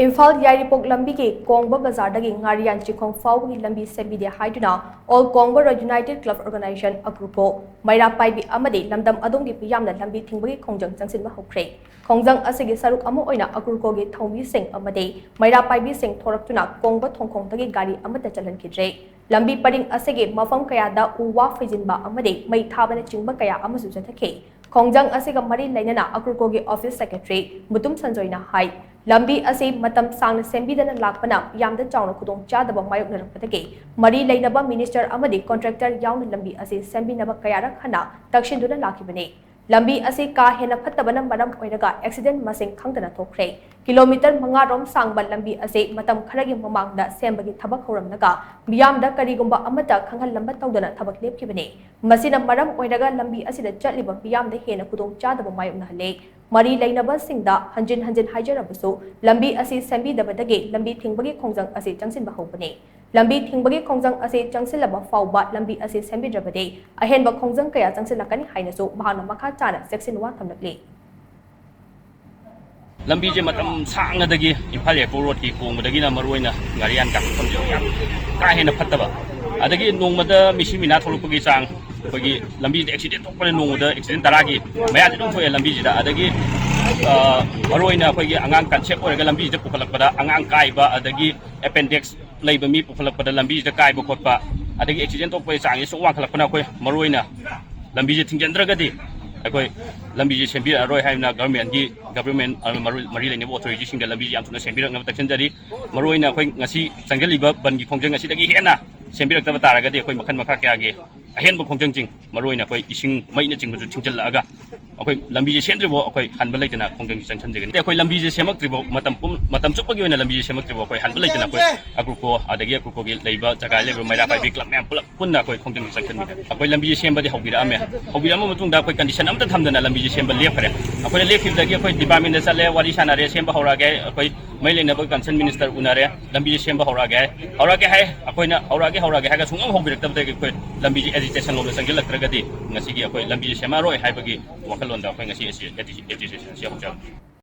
Imphal Yairipok Lambigi Kongba Bazardagi Ngarian Chikong Fawgi Lambi Sebide Haiduna All Kongba United Club Organization Agrupo Maira Paibi Amadi Lamdam Adongi Piyamna Lambi Tingbugi Kongjang Jangsin Mahokre Kongjang Asigi Saruk Amu Oina Agrukogi Thongbi Sing Amadi Maira Paibi Sing Thoraktuna Kongba Thongkongtagi Gari Amata Chalan Kidre Lambi Pading Asigi Mafam Kayada Uwa Fijinba Amadi Mai Thabana Chingba Kaya Amasu Jathake Kongjang Asiga Mari Lainana Agrukogi Office Secretary Mutum Sanjoina Hai Lambi asi matam sang sembidana lakpana yamda chawna khudong chadaba mayoknarapatagi mari leinaba minister amadi contractor yauna lambi asi sembinaba kayara khana takshinduna lakibane lambi asi ka hena phattabana maram oiraga accident masing khangdana thokre kilometer manga rom sangba lambi asi matam kharagi mamangda sembagi thabak horamnaga miyamda karigumba amata khanghal lamba tawdana thabak lepkibane masina maram oiraga lambi asida chatliba miyamda hena khudong chadaba mayokna hale Mari Lainaba Singda Hanjin Hajarabusu Lambi Asi Sembi Dabadagi Lambi Tingbagi Kongjang Asi Jangsin Bahopane Lambi Tingbagi Kongjang Asi Jangsilaba Fauba Lambi Asi Sembi Dabade Ahenba Kongjang Kaya Jangsilakani Hainasu Mahana Makha Chana Section 1 Tamnakli Lambi je matam sangadagi Imphal Airport Road ki Kongmadagi na maruina ngarian ka kamjo yam ka hena phattaba adagi nongmada misimina tholupagi chang Pagi lambi accident tok pale nongda accident daragi maya dum thoe lambi jida adagi maroina pagi angang concept orega lambi jida pukhalakpada angang kaiba adagi appendix leiba mi pukhalakpada lambi jida kaiba khotpa adagi accident tok pale changi so wang khalakpana koi maroina lambi je thingjandragadi akoi lambi je sembi aroi haina government mari lene authority sing da lambi je amthuna sembi rang protection jari maroina koi ngasi sanggaliba bangi khongjang ngasi dagi hena sembi rak taragadi koi makhan makha kya ge ahenba khongjang jing maroina koi ising maina jing bu thingjallaga akoi lambi je sendribo akoi hanba laitana khongjang jang sanjegen akoi lambi je semaktribo matam chupagi oina lambi je semaktribo akoi hanba laitana akoi agruko adagi agruko ge leiba jaga lebo maira pai club mem pulak punna akoi khongjang jang sanjegen akoi lambi je sembadi hobira ame matungda akoi condition amta thamdana lambi je semba lekhare akoi lekhibdagi akoi department da sale wari sanare semba horage akoi mailena ba concern minister unare lambi je semba horage hai akoina horage ha ga sungam hobiraktabdagi akoi lambi je agitation lo sangjel lakragadi ngasi gi akoi lambi je sema roi haibagi wakalonda akoi ngasi agitation se hojam